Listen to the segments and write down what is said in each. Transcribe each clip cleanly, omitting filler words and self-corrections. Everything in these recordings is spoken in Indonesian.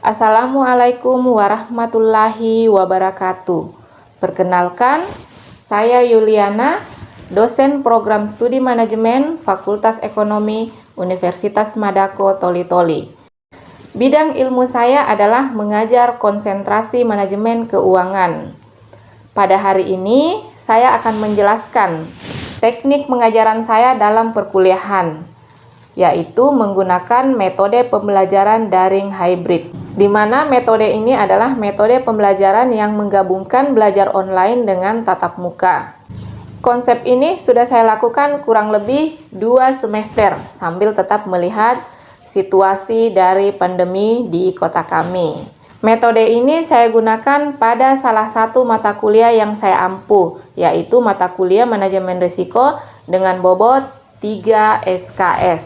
Assalamualaikum warahmatullahi wabarakatuh. Perkenalkan, saya Yuliana, dosen program studi manajemen Fakultas Ekonomi Universitas Madako Toli-Toli. Bidang ilmu saya adalah mengajar konsentrasi manajemen keuangan. Pada hari ini, saya akan menjelaskan teknik pengajaran saya dalam perkuliahan, yaitu menggunakan metode pembelajaran daring hybrid, di mana metode ini adalah metode pembelajaran yang menggabungkan belajar online dengan tatap muka. Konsep ini sudah saya lakukan kurang lebih 2 semester sambil tetap melihat situasi dari pandemi di kota kami. Metode ini saya gunakan pada salah satu mata kuliah yang saya ampuh, yaitu mata kuliah manajemen risiko dengan bobot 3 SKS.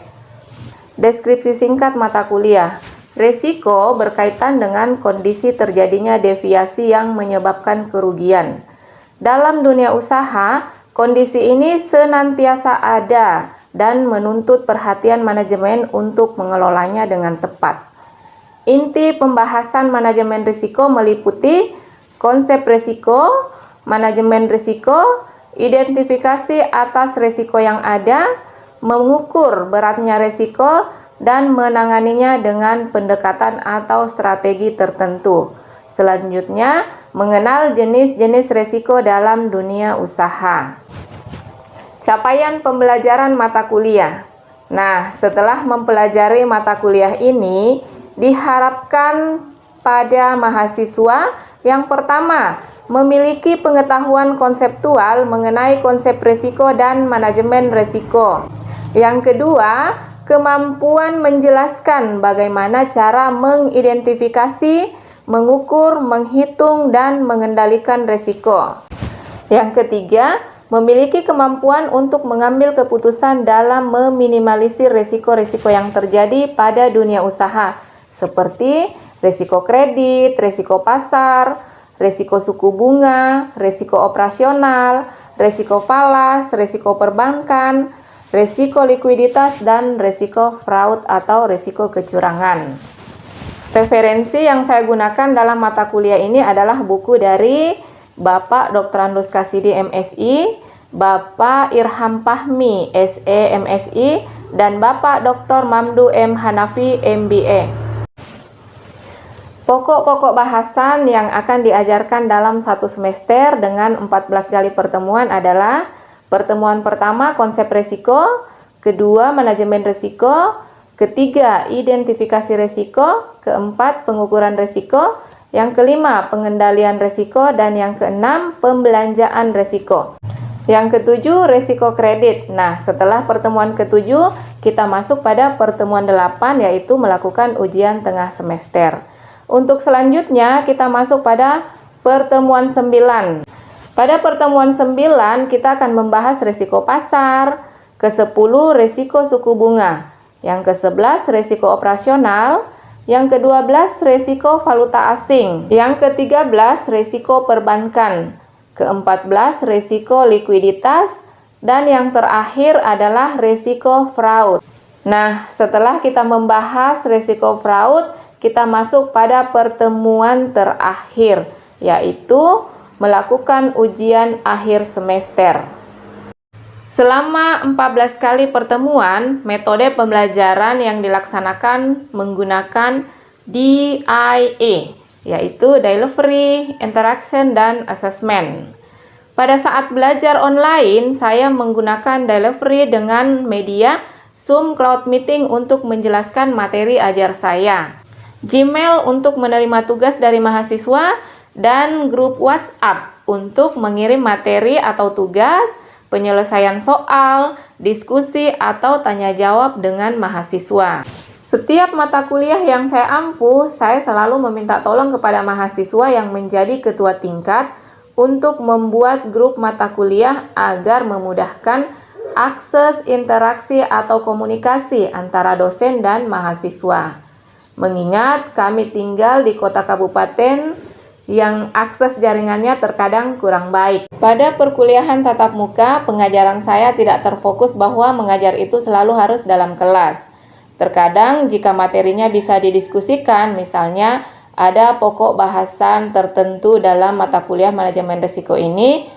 Deskripsi singkat mata kuliah. Risiko berkaitan dengan kondisi terjadinya deviasi yang menyebabkan kerugian. Dalam dunia usaha, kondisi ini senantiasa ada dan menuntut perhatian manajemen untuk mengelolanya dengan tepat. Inti pembahasan manajemen risiko meliputi konsep risiko, manajemen risiko, identifikasi atas risiko yang ada, mengukur beratnya risiko, dan menanganinya dengan pendekatan atau strategi tertentu. Selanjutnya, mengenal jenis-jenis risiko dalam dunia usaha. Capaian pembelajaran mata kuliah. Nah, setelah mempelajari mata kuliah ini, diharapkan pada mahasiswa yang pertama, memiliki pengetahuan konseptual mengenai konsep risiko dan manajemen risiko. Yang kedua, kemampuan menjelaskan bagaimana cara mengidentifikasi, mengukur, menghitung, dan mengendalikan risiko. Yang ketiga, memiliki kemampuan untuk mengambil keputusan dalam meminimalisir risiko-risiko yang terjadi pada dunia usaha, seperti risiko kredit, risiko pasar, risiko suku bunga, risiko operasional, risiko falas, risiko perbankan, risiko likuiditas, dan risiko fraud atau risiko kecurangan. Referensi yang saya gunakan dalam mata kuliah ini adalah buku dari Bapak Dr. Andus Kasidi MSI, Bapak Irham Fahmi SE MSI, dan Bapak Dr. Mamdu M. Hanafi MBA. Pokok-pokok bahasan yang akan diajarkan dalam satu semester dengan 14 kali pertemuan adalah: pertemuan pertama, konsep risiko; kedua, manajemen risiko; ketiga, identifikasi risiko; keempat, pengukuran risiko; yang kelima, pengendalian risiko; dan yang keenam, pembelanjaan risiko. Yang ketujuh, risiko kredit. Nah, setelah pertemuan ketujuh, kita masuk pada pertemuan 8, yaitu melakukan ujian tengah semester. Untuk selanjutnya, kita masuk pada pertemuan 9. Pada pertemuan 9, kita akan membahas risiko pasar, ke-10 risiko suku bunga, yang ke-11 risiko operasional, yang ke-12 risiko valuta asing, yang ke-13 risiko perbankan, ke-14 risiko likuiditas, dan yang terakhir adalah risiko fraud. Nah, setelah kita membahas risiko fraud, kita masuk pada pertemuan terakhir, yaitu melakukan ujian akhir semester. Selama 14 kali pertemuan, metode pembelajaran yang dilaksanakan menggunakan DIA, yaitu Delivery, Interaction, dan Assessment. Pada saat belajar online, saya menggunakan delivery dengan media Zoom Cloud Meeting untuk menjelaskan materi ajar saya, Gmail untuk menerima tugas dari mahasiswa, dan grup WhatsApp untuk mengirim materi atau tugas, penyelesaian soal, diskusi, atau tanya jawab dengan mahasiswa. Setiap mata kuliah yang saya ampuh, saya selalu meminta tolong kepada mahasiswa yang menjadi ketua tingkat untuk membuat grup mata kuliah agar memudahkan akses interaksi atau komunikasi antara dosen dan mahasiswa. Mengingat kami tinggal di kota kabupaten yang akses jaringannya terkadang kurang baik. Pada perkuliahan tatap muka, pengajaran saya tidak terfokus bahwa mengajar itu selalu harus dalam kelas. Terkadang jika materinya bisa didiskusikan, misalnya ada pokok bahasan tertentu dalam mata kuliah manajemen risiko ini,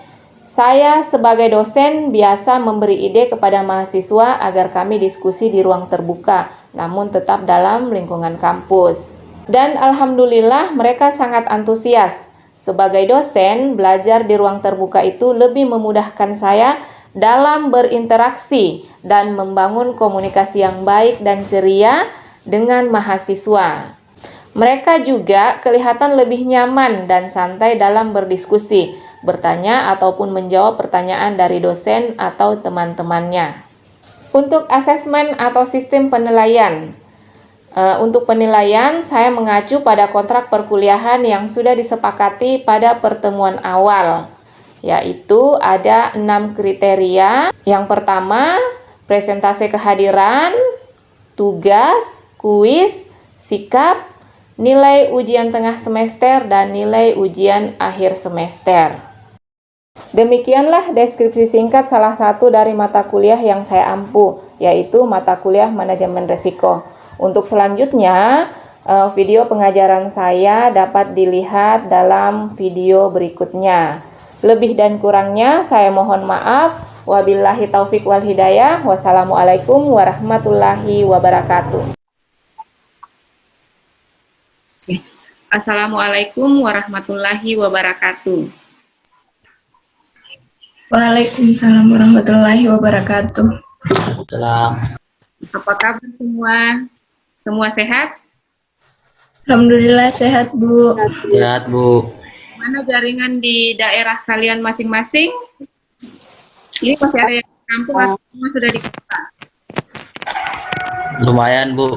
saya sebagai dosen biasa memberi ide kepada mahasiswa agar kami diskusi di ruang terbuka, namun tetap dalam lingkungan kampus. Dan alhamdulillah mereka sangat antusias. Sebagai dosen, belajar di ruang terbuka itu lebih memudahkan saya dalam berinteraksi dan membangun komunikasi yang baik dan ceria dengan mahasiswa. Mereka juga kelihatan lebih nyaman dan santai dalam berdiskusi, bertanya ataupun menjawab pertanyaan dari dosen atau teman-temannya. Untuk asesmen atau sistem penilaian, untuk penilaian, saya mengacu pada kontrak perkuliahan yang sudah disepakati pada pertemuan awal, yaitu ada 6 kriteria. Yang pertama, presentase kehadiran, tugas, kuis, sikap, nilai ujian tengah semester, dan nilai ujian akhir semester. Demikianlah deskripsi singkat salah satu dari mata kuliah yang saya ampu, yaitu mata kuliah manajemen risiko. Untuk selanjutnya, video pengajaran saya dapat dilihat dalam video berikutnya. Lebih dan kurangnya saya mohon maaf. Wabillahi taufik wal hidayah. Wassalamualaikum warahmatullahi wabarakatuh. Assalamualaikum warahmatullahi wabarakatuh. Waalaikumsalam warahmatullahi wabarakatuh. Salam. Apa kabar semua? Semua sehat? Alhamdulillah sehat, Bu. Sehat, Bu. Mana jaringan di daerah kalian masing-masing? Ini masih ada yang di kampung atau semua sudah di kota? Lumayan, Bu.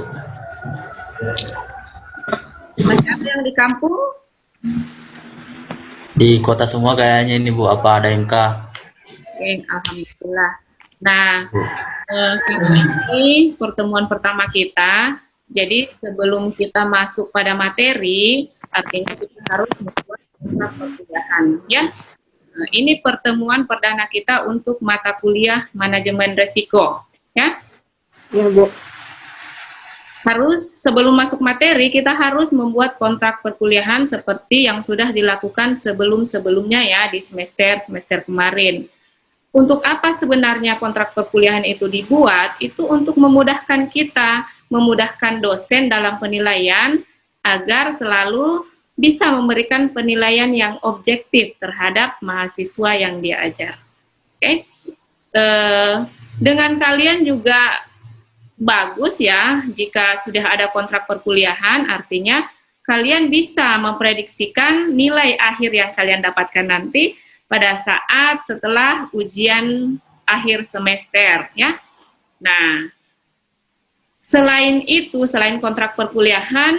Masih ada yang di kampung? Di kota semua kayaknya ini, Bu. Apa ada MK? Oke, alhamdulillah. Nah, Bu. ini pertemuan pertama kita. Jadi sebelum kita masuk pada materi, artinya kita harus membuat kontrak perkuliahan, ya. Nah, ini pertemuan perdana kita untuk mata kuliah manajemen risiko, ya. Ya, Bu. Harus sebelum masuk materi kita harus membuat kontrak perkuliahan seperti yang sudah dilakukan sebelum-sebelumnya ya di semester kemarin. Untuk apa sebenarnya kontrak perkuliahan itu dibuat? Itu untuk memudahkan kita, memudahkan dosen dalam penilaian agar selalu bisa memberikan penilaian yang objektif terhadap mahasiswa yang dia ajar. Oke? Dengan kalian juga bagus ya jika sudah ada kontrak perkuliahan, artinya kalian bisa memprediksikan nilai akhir yang kalian dapatkan nanti pada saat setelah ujian akhir semester ya. Nah, selain itu, selain kontrak perkuliahan,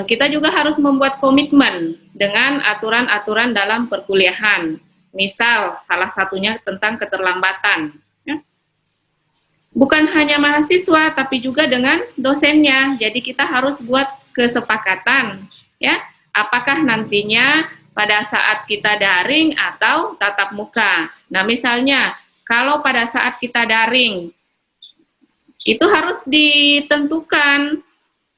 kita juga harus membuat komitmen dengan aturan-aturan dalam perkuliahan. Misal, salah satunya tentang keterlambatan. Ya. Bukan hanya mahasiswa, tapi juga dengan dosennya. Jadi kita harus buat kesepakatan, ya. Apakah nantinya pada saat kita daring atau tatap muka. Nah, misalnya, kalau pada saat kita daring, itu harus ditentukan.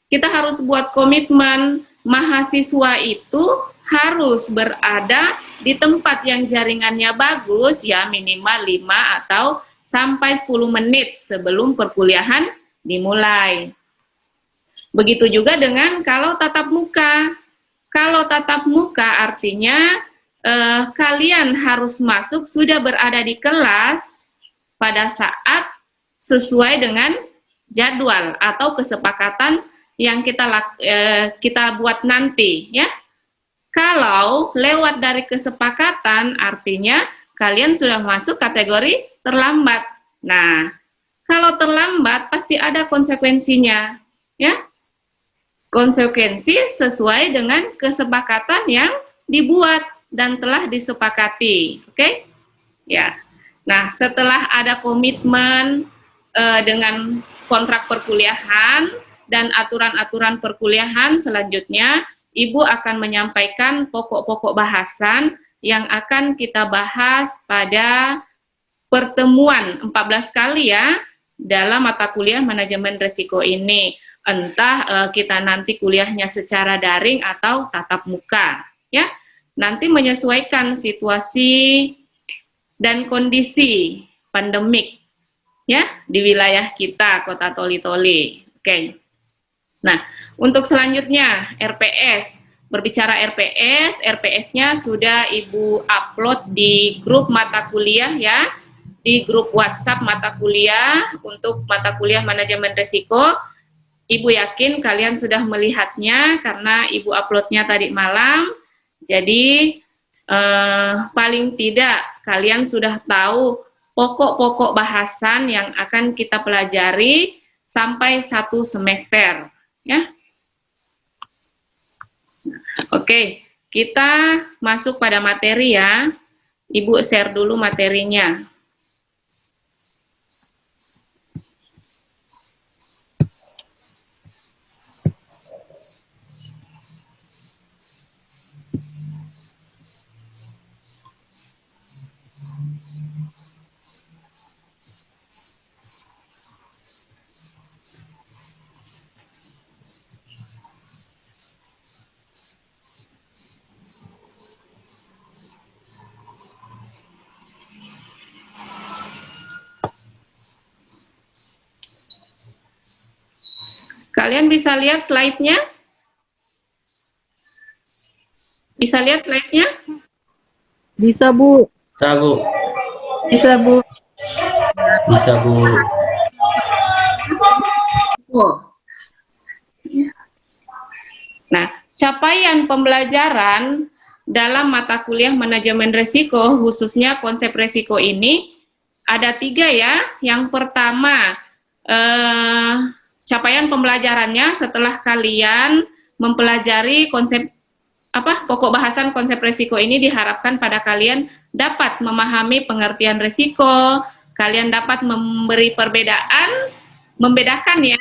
Kita harus buat komitmen mahasiswa itu harus berada di tempat yang jaringannya bagus, ya minimal 5 atau sampai 10 menit sebelum perkuliahan dimulai. Begitu juga dengan kalau tatap muka. Kalau tatap muka artinya kalian harus masuk sudah berada di kelas pada saat sesuai dengan jadwal atau kesepakatan yang kita buat nanti ya. Kalau lewat dari kesepakatan artinya kalian sudah masuk kategori terlambat. Nah, kalau terlambat pasti ada konsekuensinya ya. Konsekuensi sesuai dengan kesepakatan yang dibuat dan telah disepakati, oke? Ya. Nah, setelah ada komitmen dengan kontrak perkuliahan dan aturan-aturan perkuliahan, selanjutnya Ibu akan menyampaikan pokok-pokok bahasan yang akan kita bahas pada pertemuan 14 kali ya. dalam mata kuliah manajemen risiko ini. Entah kita nanti kuliahnya secara daring atau tatap muka, ya. Nanti menyesuaikan situasi dan kondisi pandemik, ya, di wilayah kita, Kota Toli-Toli. Oke. Nah, untuk selanjutnya RPS. Berbicara RPS, RPS-nya sudah Ibu upload di grup mata kuliah, ya, di grup WhatsApp mata kuliah untuk mata kuliah manajemen risiko. Ibu yakin kalian sudah melihatnya karena Ibu uploadnya tadi malam. Jadi paling tidak kalian sudah tahu pokok-pokok bahasan yang akan kita pelajari sampai 1 semester, ya. Oke, kita masuk pada materi, ya. Ibu share dulu materinya. Kalian bisa lihat slide-nya? Bisa lihat slide-nya? Bisa, Bu. Bisa, Bu. Bisa, Bu. Bisa, Bu. Nah, capaian pembelajaran dalam mata kuliah manajemen risiko, khususnya konsep risiko ini, ada 3, ya. Yang pertama, capaian pembelajarannya setelah kalian mempelajari pokok bahasan konsep risiko ini diharapkan pada kalian dapat memahami pengertian risiko, kalian dapat membedakan, ya,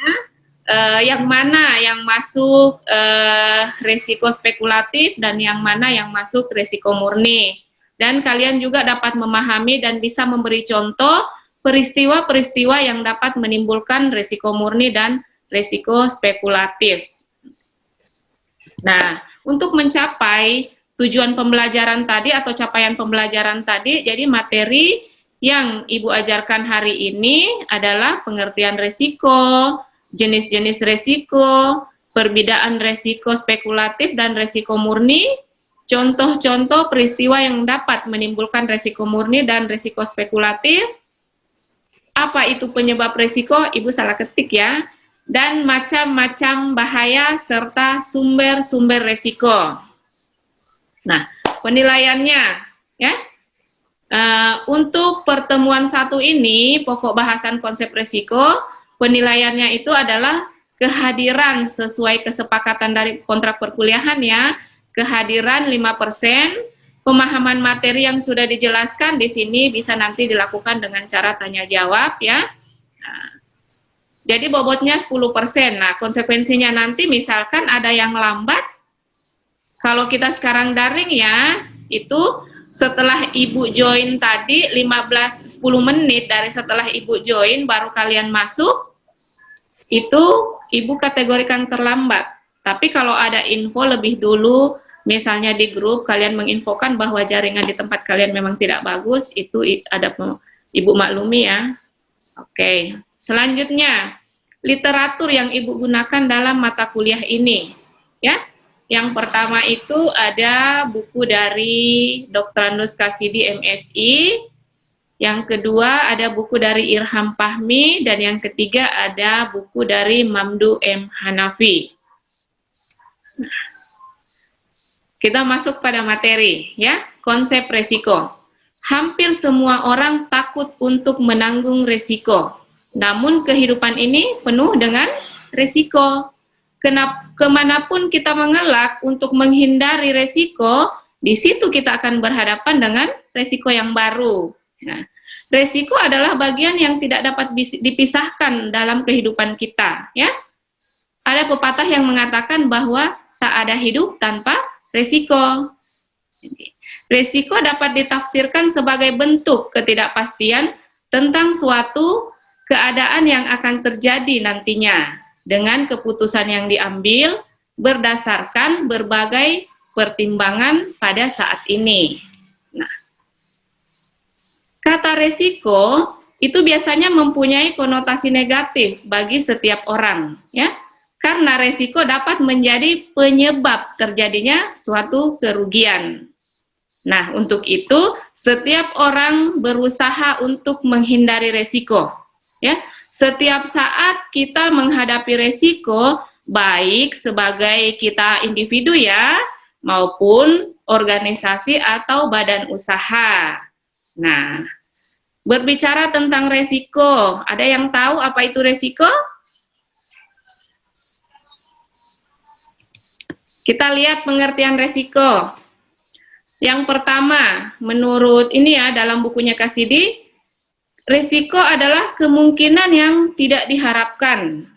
yang mana yang masuk risiko spekulatif dan yang mana yang masuk risiko murni. Dan kalian juga dapat memahami dan bisa memberi contoh peristiwa-peristiwa yang dapat menimbulkan risiko murni dan risiko spekulatif. Nah, untuk mencapai tujuan pembelajaran tadi atau capaian pembelajaran tadi, jadi materi yang Ibu ajarkan hari ini adalah pengertian risiko, jenis-jenis risiko, perbedaan risiko spekulatif dan risiko murni, contoh-contoh peristiwa yang dapat menimbulkan risiko murni dan risiko spekulatif, apa itu penyebab risiko, Ibu salah ketik, ya, dan macam-macam bahaya serta sumber-sumber risiko. Nah, penilaiannya, ya, untuk pertemuan 1 ini, pokok bahasan konsep risiko, penilaiannya itu adalah kehadiran sesuai kesepakatan dari kontrak perkuliahan, ya, kehadiran 5%, pemahaman materi yang sudah dijelaskan di sini bisa nanti dilakukan dengan cara tanya jawab, ya. Nah, jadi bobotnya 10%. Nah, konsekuensinya nanti misalkan ada yang lambat, kalau kita sekarang daring, ya, itu setelah Ibu join tadi 10 menit dari setelah Ibu join baru kalian masuk, itu Ibu kategorikan terlambat. Tapi kalau ada info lebih dulu, misalnya di grup kalian menginfokan bahwa jaringan di tempat kalian memang tidak bagus, itu ada Ibu maklumi, ya. Oke, selanjutnya literatur yang Ibu gunakan dalam mata kuliah ini, ya. Yang pertama itu ada buku dari Dr. Andus Kasidi MSI, yang kedua ada buku dari Irham Fahmi, dan yang ketiga ada buku dari Mamdu M. Hanafi. Kita masuk pada materi, ya, konsep risiko. Hampir semua orang takut untuk menanggung risiko. Namun kehidupan ini penuh dengan risiko. Kemanapun kita mengelak untuk menghindari risiko, di situ kita akan berhadapan dengan risiko yang baru. Nah, risiko adalah bagian yang tidak dapat dipisahkan dalam kehidupan kita, ya. Ada pepatah yang mengatakan bahwa tak ada hidup tanpa risiko. Risiko dapat ditafsirkan sebagai bentuk ketidakpastian tentang suatu keadaan yang akan terjadi nantinya dengan keputusan yang diambil berdasarkan berbagai pertimbangan pada saat ini. Nah, kata resiko itu biasanya mempunyai konotasi negatif bagi setiap orang, ya. Karena resiko dapat menjadi penyebab terjadinya suatu kerugian. Nah, untuk itu setiap orang berusaha untuk menghindari resiko, ya. Setiap saat kita menghadapi resiko, baik sebagai kita individu ya, maupun organisasi atau badan usaha. Nah, berbicara tentang resiko, ada yang tahu apa itu resiko? Kita lihat pengertian resiko. Yang pertama, menurut ini ya dalam bukunya Cassidy, resiko adalah kemungkinan yang tidak diharapkan.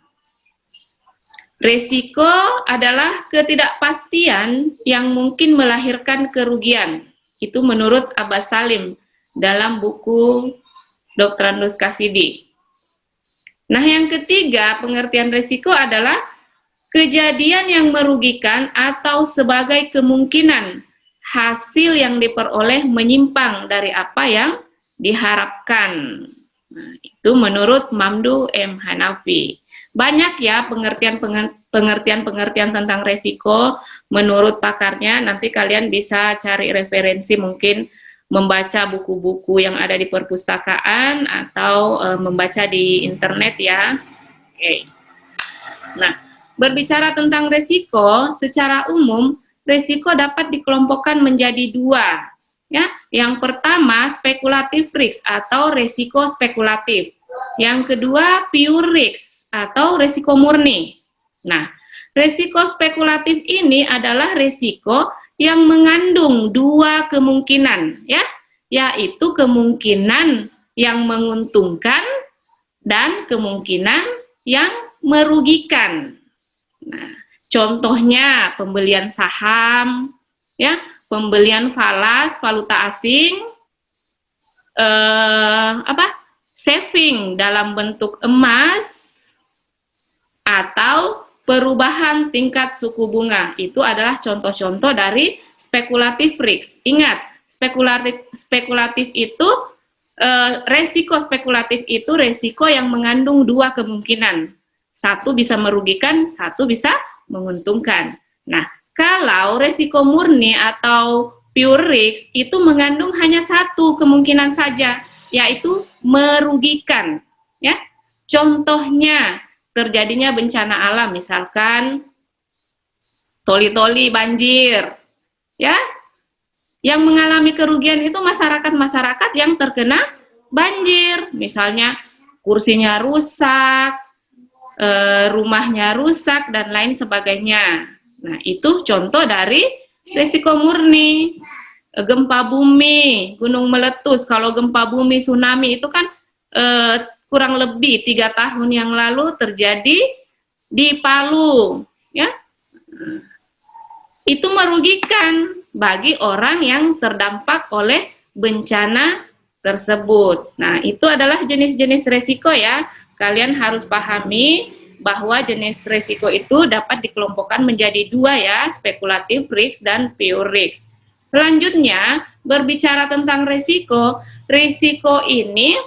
Resiko adalah ketidakpastian yang mungkin melahirkan kerugian. Itu menurut Abbas Salim dalam buku Dr. Andus Cassidy. Nah, yang ketiga, pengertian resiko adalah kejadian yang merugikan atau sebagai kemungkinan hasil yang diperoleh menyimpang dari apa yang diharapkan. Nah, itu menurut Mamdu M. Hanafi. Banyak ya pengertian-pengertian tentang resiko menurut pakarnya. Nanti kalian bisa cari referensi, mungkin membaca buku-buku yang ada di perpustakaan atau membaca di internet ya. Oke. Nah, berbicara tentang resiko, secara umum resiko dapat dikelompokkan menjadi dua. Ya, yang pertama speculative risk atau resiko spekulatif. Yang kedua pure risk atau resiko murni. Nah, resiko spekulatif ini adalah resiko yang mengandung dua kemungkinan, ya, yaitu kemungkinan yang menguntungkan dan kemungkinan yang merugikan. Nah, contohnya pembelian saham, ya, pembelian falas, valuta asing, saving dalam bentuk emas, atau perubahan tingkat suku bunga. Itu adalah contoh-contoh dari spekulatif risk. Ingat, spekulatif itu, resiko spekulatif itu resiko yang mengandung dua kemungkinan. Satu bisa merugikan, satu bisa menguntungkan. Nah, kalau resiko murni atau pure risk itu mengandung hanya satu kemungkinan saja, yaitu merugikan. Ya, contohnya terjadinya bencana alam, misalkan toli-toli banjir, ya, yang mengalami kerugian itu masyarakat yang terkena banjir, misalnya kursinya rusak, rumahnya rusak, dan lain sebagainya. Nah, itu contoh dari risiko murni. Gempa bumi, gunung meletus, kalau gempa bumi, tsunami itu kan kurang lebih 3 tahun yang lalu terjadi di Palu, ya. Itu merugikan bagi orang yang terdampak oleh bencana tersebut. Nah, itu adalah jenis-jenis resiko ya. Kalian harus pahami bahwa jenis resiko itu dapat dikelompokkan menjadi dua ya, spekulatif risk dan pure risk. Selanjutnya, berbicara tentang resiko, resiko ini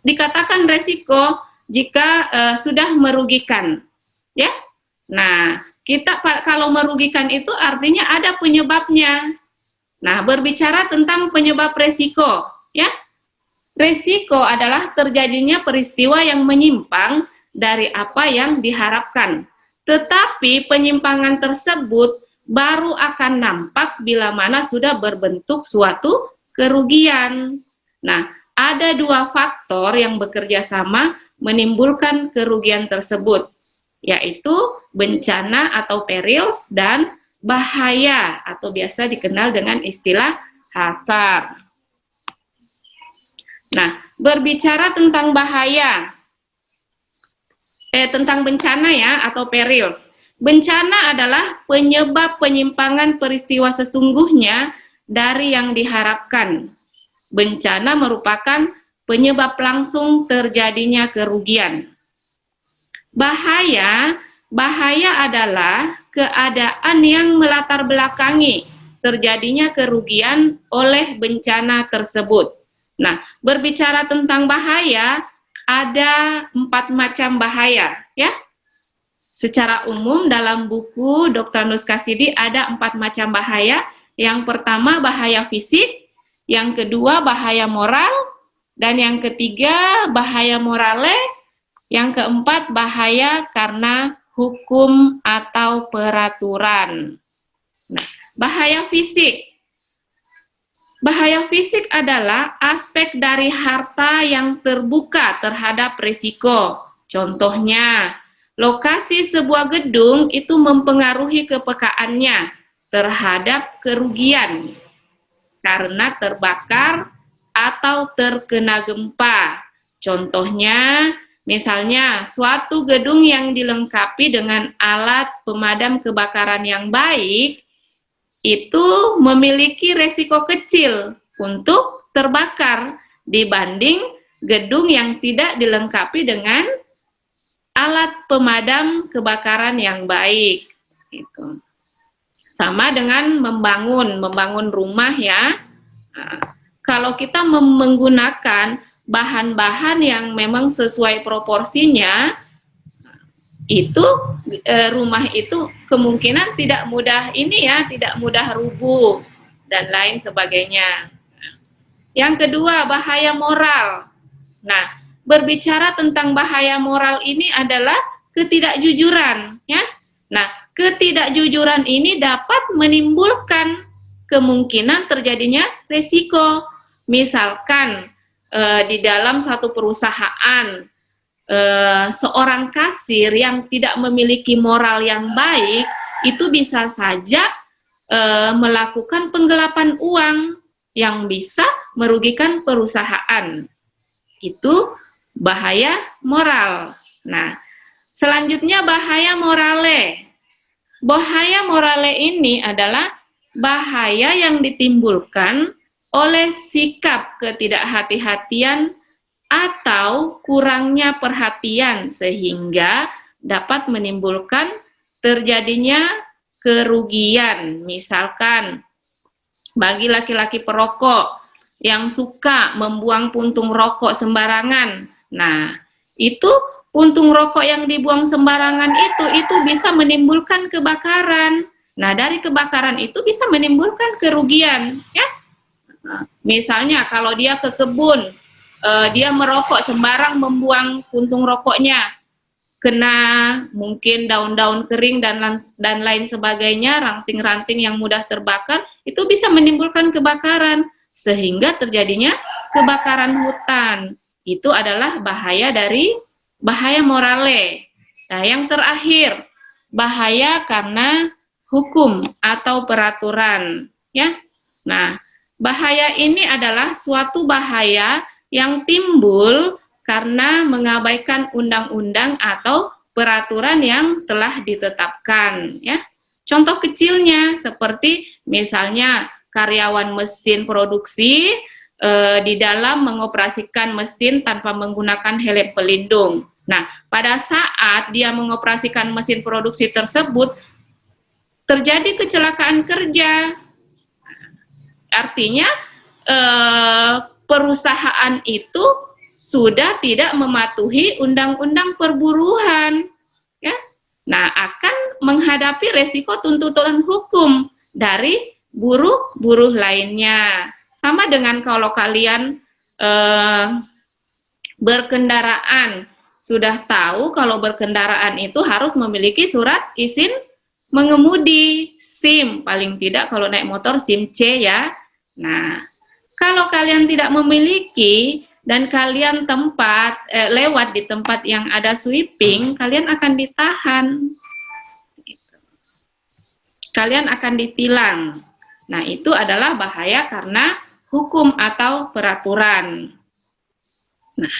dikatakan resiko jika sudah merugikan, ya. Nah, kita kalau merugikan itu artinya ada penyebabnya. Nah, berbicara tentang penyebab resiko, ya. Resiko adalah terjadinya peristiwa yang menyimpang dari apa yang diharapkan. Tetapi penyimpangan tersebut baru akan nampak bila mana sudah berbentuk suatu kerugian. Nah, ada dua faktor yang bekerja sama menimbulkan kerugian tersebut, yaitu bencana atau perils dan bahaya atau biasa dikenal dengan istilah hazard. Nah, berbicara tentang bahaya, tentang bencana ya atau perils. Bencana adalah penyebab penyimpangan peristiwa sesungguhnya dari yang diharapkan. Bencana merupakan penyebab langsung terjadinya kerugian. Bahaya adalah keadaan yang melatar belakangi terjadinya kerugian oleh bencana tersebut. Nah, berbicara tentang bahaya, ada 4 macam bahaya, ya. Secara umum dalam buku Dr. Nus Kasidi ada 4 macam bahaya. Yang pertama bahaya fisik, yang kedua bahaya moral, dan yang ketiga bahaya morale, yang keempat bahaya karena hukum atau peraturan. Nah, bahaya fisik. Bahaya fisik adalah aspek dari harta yang terbuka terhadap risiko. Contohnya, lokasi sebuah gedung itu mempengaruhi kepekaannya terhadap kerugian karena terbakar atau terkena gempa. Contohnya, misalnya suatu gedung yang dilengkapi dengan alat pemadam kebakaran yang baik itu memiliki resiko kecil untuk terbakar dibanding gedung yang tidak dilengkapi dengan alat pemadam kebakaran yang baik. Gitu. Sama dengan membangun rumah ya. Nah, kalau kita menggunakan bahan-bahan yang memang sesuai proporsinya, itu rumah itu kemungkinan tidak mudah tidak mudah rubuh dan lain sebagainya. Yang kedua, bahaya moral. Nah, berbicara tentang bahaya moral ini adalah ketidakjujuran, ya. Nah, ketidakjujuran ini dapat menimbulkan kemungkinan terjadinya resiko. Misalkan di dalam satu perusahaan seorang kasir yang tidak memiliki moral yang baik itu bisa saja melakukan penggelapan uang yang bisa merugikan perusahaan. Itu bahaya moral. Nah, selanjutnya bahaya morale. Bahaya morale ini adalah bahaya yang ditimbulkan oleh sikap ketidakhati-hatian atau kurangnya perhatian sehingga dapat menimbulkan terjadinya kerugian. Misalkan bagi laki-laki perokok yang suka membuang puntung rokok sembarangan. Nah, itu puntung rokok yang dibuang sembarangan itu bisa menimbulkan kebakaran. Nah, dari kebakaran itu bisa menimbulkan kerugian, ya. Nah, misalnya kalau dia ke kebun, dia merokok sembarang membuang puntung rokoknya, kena mungkin daun-daun kering dan lain sebagainya, ranting-ranting yang mudah terbakar, itu bisa menimbulkan kebakaran sehingga terjadinya kebakaran hutan. Itu adalah bahaya dari bahaya morale. Nah, yang terakhir, bahaya karena hukum atau peraturan, ya. Nah, bahaya ini adalah suatu bahaya yang timbul karena mengabaikan undang-undang atau peraturan yang telah ditetapkan, ya. Contoh kecilnya seperti misalnya karyawan mesin produksi di dalam mengoperasikan mesin tanpa menggunakan helm pelindung. Nah, pada saat dia mengoperasikan mesin produksi tersebut terjadi kecelakaan kerja. Artinya perusahaan itu sudah tidak mematuhi undang-undang perburuan, ya. Nah, akan menghadapi resiko tuntutan hukum dari buruh lainnya. Sama dengan kalau kalian berkendaraan, sudah tahu kalau berkendaraan itu harus memiliki surat izin mengemudi, SIM, paling tidak kalau naik motor SIM C ya. Nah, kalau kalian tidak memiliki dan kalian lewat di tempat yang ada sweeping, kalian akan ditahan. Kalian akan ditilang. Nah, itu adalah bahaya karena hukum atau peraturan. Nah,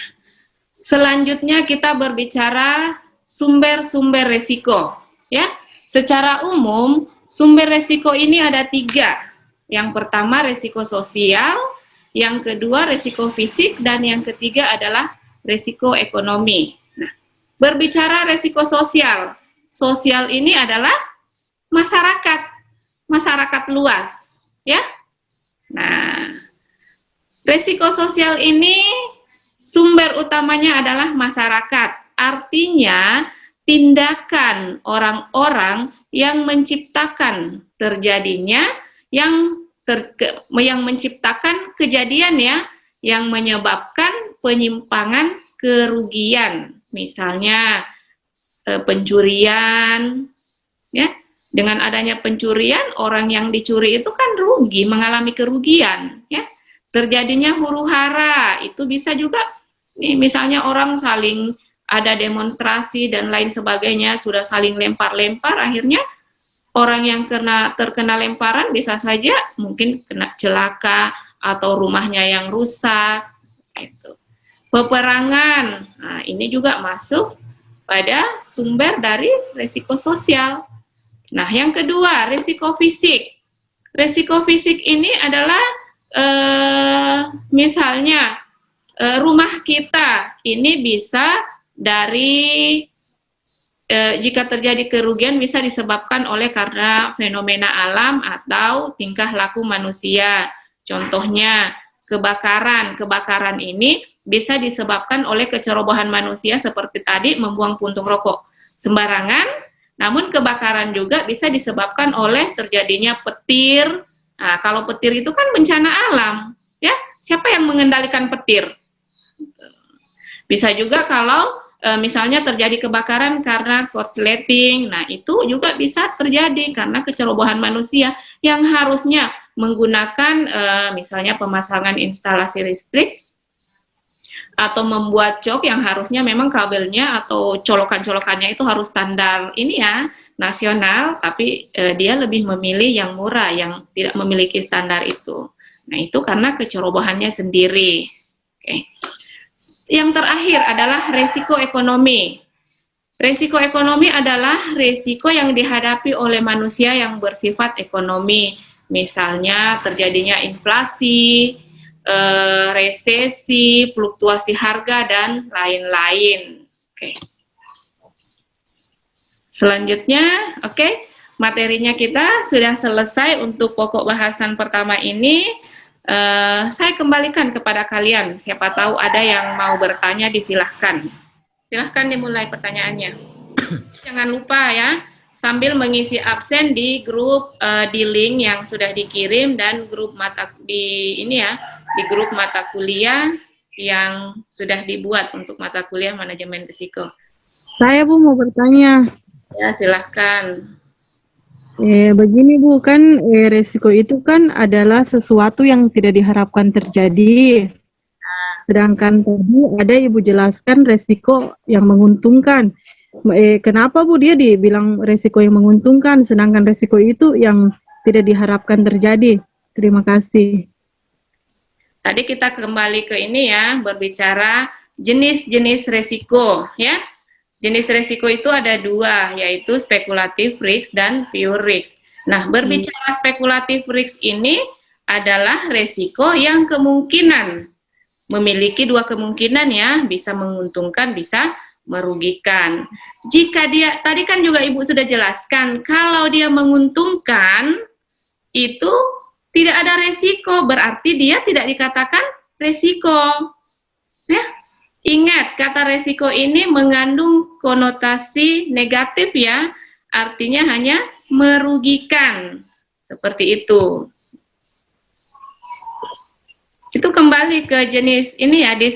selanjutnya kita berbicara sumber-sumber resiko. Ya, secara umum sumber resiko ini ada 3. Yang pertama resiko sosial, yang kedua resiko fisik, dan yang ketiga adalah resiko ekonomi. Nah, berbicara resiko sosial, sosial ini adalah masyarakat luas, ya. Nah, resiko sosial ini sumber utamanya adalah masyarakat. Artinya, tindakan orang-orang yang menciptakan terjadinya, yang menciptakan kejadian ya, yang menyebabkan penyimpangan kerugian. Misalnya pencurian, ya. Dengan adanya pencurian, orang yang dicuri itu kan rugi, mengalami kerugian, ya. Terjadinya huru-hara, itu bisa juga nih, misalnya orang saling ada demonstrasi dan lain sebagainya, sudah saling lempar-lempar, akhirnya orang yang terkena lemparan bisa saja mungkin kena celaka atau rumahnya yang rusak, gitu. Peperangan, nah ini juga masuk pada sumber dari resiko sosial. Nah, yang kedua, resiko fisik. Resiko fisik ini adalah misalnya rumah kita ini bisa dari jika terjadi kerugian bisa disebabkan oleh karena fenomena alam atau tingkah laku manusia. Contohnya kebakaran. Kebakaran ini bisa disebabkan oleh kecerobohan manusia seperti tadi membuang puntung rokok sembarangan. Namun kebakaran juga bisa disebabkan oleh terjadinya petir. Nah, kalau petir itu kan bencana alam, ya. Siapa yang mengendalikan petir? Bisa juga kalau misalnya terjadi kebakaran karena korsleting, nah itu juga bisa terjadi karena kecerobohan manusia yang harusnya menggunakan misalnya pemasangan instalasi listrik atau membuat cok yang harusnya memang kabelnya atau colokan-colokannya itu harus standar ini ya, nasional, tapi dia lebih memilih yang murah, yang tidak memiliki standar itu. Nah itu karena kecerobohannya sendiri. Oke. Yang terakhir adalah resiko ekonomi. Resiko ekonomi adalah resiko yang dihadapi oleh manusia yang bersifat ekonomi. Misalnya terjadinya inflasi, resesi, fluktuasi harga, dan lain-lain. Oke. Selanjutnya, materinya kita sudah selesai untuk pokok bahasan pertama ini. Saya kembalikan kepada kalian. Siapa tahu ada yang mau bertanya, disilahkan. Silahkan dimulai pertanyaannya. Jangan lupa ya, sambil mengisi absen di grup di link yang sudah dikirim dan grup di grup mata kuliah yang sudah dibuat untuk mata kuliah manajemen risiko. Saya Bu mau bertanya. Ya, silahkan. Begini Bu, kan resiko itu kan adalah sesuatu yang tidak diharapkan terjadi. Sedangkan tadi ada Ibu jelaskan resiko yang menguntungkan. Kenapa Bu dia dibilang resiko yang menguntungkan, sedangkan resiko itu yang tidak diharapkan terjadi? Terima kasih. Tadi kita kembali ke ini ya, berbicara jenis-jenis resiko ya. Jenis resiko itu ada dua, yaitu spekulatif risk dan pure risk. Nah, berbicara spekulatif risk ini adalah resiko yang kemungkinan memiliki dua kemungkinan ya, bisa menguntungkan, bisa merugikan. Jika dia, tadi kan juga Ibu sudah jelaskan, kalau dia menguntungkan, itu tidak ada resiko, berarti dia tidak dikatakan resiko. Ya. Ingat, kata resiko ini mengandung konotasi negatif ya, artinya hanya merugikan, seperti itu. Itu kembali ke jenis ini ya, di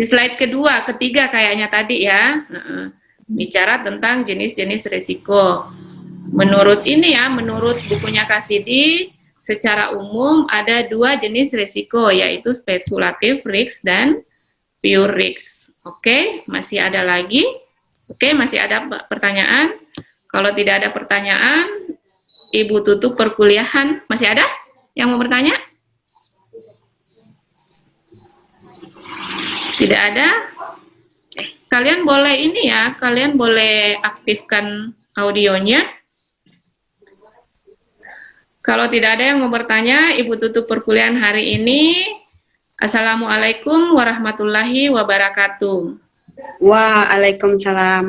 slide kedua, ketiga kayaknya tadi ya, bicara tentang jenis-jenis resiko. Menurut ini ya, menurut bukunya Kasidi, secara umum ada dua jenis risiko, yaitu spekulatif risk dan pure risk. Oke, masih ada lagi? Oke, masih ada pertanyaan? Kalau tidak ada pertanyaan, Ibu tutup perkuliahan. Masih ada yang mau bertanya? Tidak ada? Kalian boleh ini ya, kalian boleh aktifkan audionya. Kalau tidak ada yang mau bertanya, Ibu tutup perkuliahan hari ini. Assalamualaikum warahmatullahi wabarakatuh. Waalaikumsalam